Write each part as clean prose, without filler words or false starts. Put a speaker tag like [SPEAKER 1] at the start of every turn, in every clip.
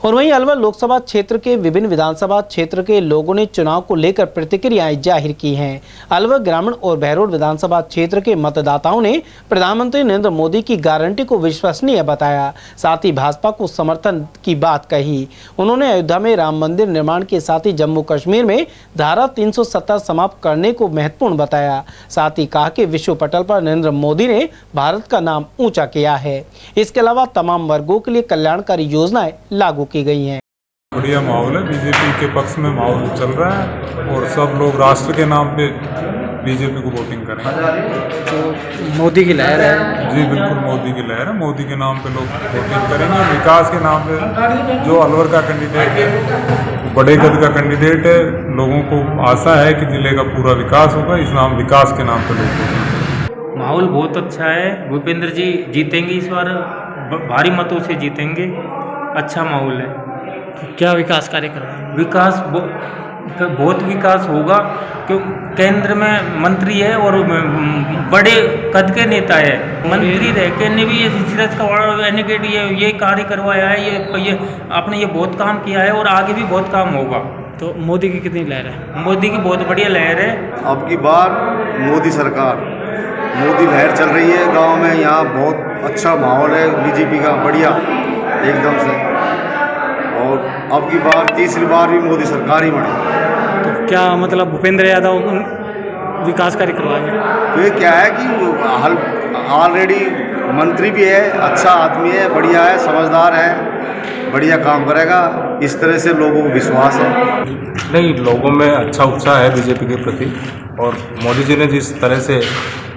[SPEAKER 1] और वहीं अलवर लोकसभा क्षेत्र के विभिन्न विधानसभा क्षेत्र के लोगों ने चुनाव को लेकर प्रतिक्रियाएं जाहिर की हैं। अलवर ग्रामीण और बहरोड विधानसभा क्षेत्र के मतदाताओं ने प्रधानमंत्री नरेंद्र मोदी की गारंटी को विश्वसनीय बताया, साथ ही भाजपा को समर्थन की बात कही। उन्होंने अयोध्या में राम मंदिर निर्माण के साथ ही जम्मू कश्मीर में धारा 370 समाप्त करने को महत्वपूर्ण बताया। साथ ही कहा कि विश्व पटल पर नरेंद्र मोदी ने भारत का नाम ऊंचा किया है। इसके अलावा तमाम वर्गों के लिए कल्याणकारी योजनाएं लागू की गई हैं।
[SPEAKER 2] बढ़िया माहौल है, बीजेपी के पक्ष में माहौल चल रहा है और सब लोग राष्ट्र के नाम पे बीजेपी को वोटिंग करेंगे।
[SPEAKER 1] तो मोदी की लहर है।
[SPEAKER 2] जी बिल्कुल, मोदी की लहर है। मोदी के नाम पे लोग वोटिंग करेंगे। विकास के नाम पे जो अलवर का कैंडिडेट है, बड़े कद का कैंडिडेट है, लोगों को आशा है कि जिले का पूरा विकास होगा। इस नाम विकास के नाम पे लोग वोटिंग।
[SPEAKER 3] माहौल बहुत अच्छा है। भूपेंद्र जी जीतेंगे, इस बार भारी मतों से जीतेंगे। अच्छा माहौल है।
[SPEAKER 1] क्या विकास कार्य कर रहे हैं?
[SPEAKER 3] विकास बहुत विकास होगा, क्यों केंद्र में मंत्री है और बड़े कद के नेता है। मंत्री रह के ने भी ये सीरज का ये कार्य करवाया है। ये आपने ये बहुत काम किया है और आगे भी बहुत काम होगा।
[SPEAKER 1] तो मोदी की कितनी लहर है?
[SPEAKER 3] मोदी की बहुत बढ़िया लहर है।
[SPEAKER 4] अब की बार मोदी सरकार, मोदी लहर चल रही है गांव में। यहाँ बहुत अच्छा माहौल है बीजेपी का, बढ़िया एकदम से। और अब की बार तीसरी बार भी मोदी सरकार ही बने।
[SPEAKER 1] तो क्या मतलब भूपेंद्र यादव विकास कार्य करवाएंगे?
[SPEAKER 4] तो ये क्या है कि ऑलरेडी मंत्री भी है, अच्छा आदमी है, बढ़िया है, समझदार है, बढ़िया काम करेगा। इस तरह से लोगों को विश्वास है।
[SPEAKER 2] नहीं, लोगों में अच्छा उत्साह है बीजेपी के प्रति और मोदी जी ने जिस तरह से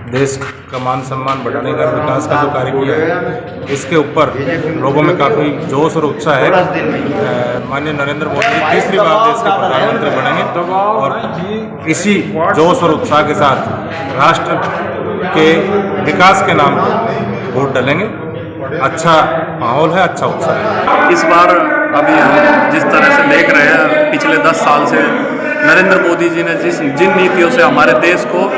[SPEAKER 2] देश का मान सम्मान बढ़ाने का, विकास का जो कार्य किया है, इसके ऊपर लोगों में काफ़ी जोश और उत्साह है। माननीय नरेंद्र मोदी तीसरी बार देश के प्रधानमंत्री बनेंगे और इसी जोश और उत्साह के साथ राष्ट्र के विकास के नाम पर वोट डालेंगे। अच्छा माहौल है, अच्छा उत्साह है।
[SPEAKER 5] इस बार अभी हम जिस तरह से देख रहे हैं, पिछले 10 साल से नरेंद्र मोदी जी ने जिन नीतियों से हमारे देश को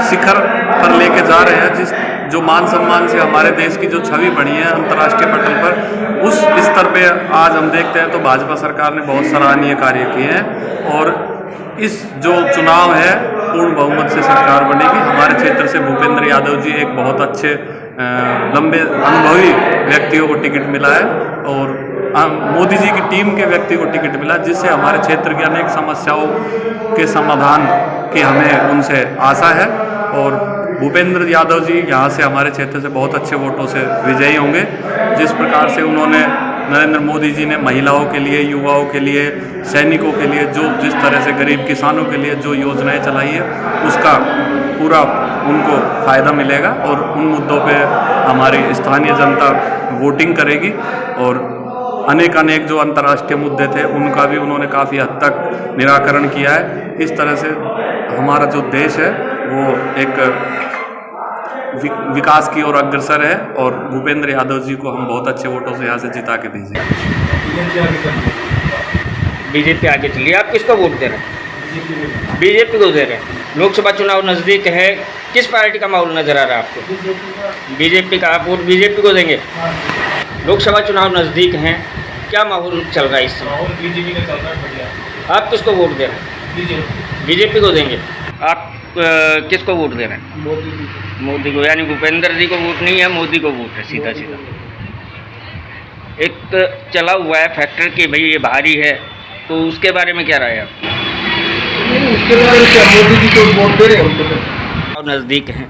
[SPEAKER 5] शिखर पर लेके जा रहे हैं, जो मान सम्मान से हमारे देश की जो छवि बनी है अंतर्राष्ट्रीय पटल पर, उस स्तर पे आज हम देखते हैं तो भाजपा सरकार ने बहुत सराहनीय कार्य किए हैं। और इस जो चुनाव है, पूर्ण बहुमत से सरकार बनेगी। हमारे क्षेत्र से भूपेंद्र यादव जी एक बहुत अच्छे लंबे अनुभवी व्यक्तियों को टिकट मिला है और मोदी जी की टीम के व्यक्ति को टिकट मिला, जिससे हमारे क्षेत्र की अनेक समस्याओं के समाधान की हमें उनसे आशा है। और भूपेंद्र यादव जी यहाँ से हमारे क्षेत्र से बहुत अच्छे वोटों से विजयी होंगे। जिस प्रकार से उन्होंने, नरेंद्र मोदी जी ने महिलाओं के लिए, युवाओं के लिए, सैनिकों के लिए, जिस तरह से गरीब किसानों के लिए जो योजनाएं चलाई है, उसका पूरा उनको फ़ायदा मिलेगा और उन मुद्दों पे हमारी स्थानीय जनता वोटिंग करेगी। और अनेक जो अंतर्राष्ट्रीय मुद्दे थे, उनका भी उन्होंने काफ़ी हद तक निराकरण किया है। इस तरह से हमारा जो देश है वो एक विकास की ओर अग्रसर है और भूपेंद्र यादव जी को हम बहुत अच्छे वोटों से यहाँ से जिता के दीजिए।
[SPEAKER 6] बीजेपी आगे चलिए। आप किसको वोट दे रहे हैं? बीजेपी को दे रहे हैं। लोकसभा चुनाव नज़दीक है, किस पार्टी का माहौल नज़र आ रहा है आपको? बीजेपी का। आप वोट बीजेपी को देंगे? लोकसभा चुनाव नज़दीक हैं, क्या माहौल चल रहा है इस समय?
[SPEAKER 3] बीजेपी का चल रहा है, बढ़िया।
[SPEAKER 6] आप किसको वोट दे रहे हैं? बीजेपी को देंगे। आप किसको वोट दे रहे हैं? मोदी को। यानी भूपेंद्र जी को वोट नहीं है, मोदी को वोट है, सीधा सीधा। एक चला हुआ है फैक्टर कि भाई ये भारी है, तो उसके बारे में क्या राय है आपकी?
[SPEAKER 7] उसके बारे में क्या, मोदी जी को वोट दे रहे हैं उनको।
[SPEAKER 6] नज़दीक हैं,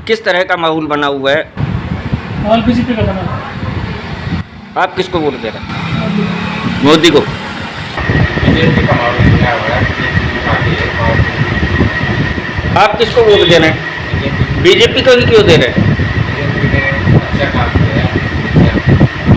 [SPEAKER 6] किस तरह का माहौल बना हुआ है?
[SPEAKER 7] माहौल बीजेपी का बना हुआ है।
[SPEAKER 6] आप किसको वोट दे रहे हैं? मोदी को।
[SPEAKER 3] बीजेपी का माहौल बना हुआ है।
[SPEAKER 6] आप किसको वोट दे रहे हैं? बीजेपी को ही क्यों दे रहे हैं?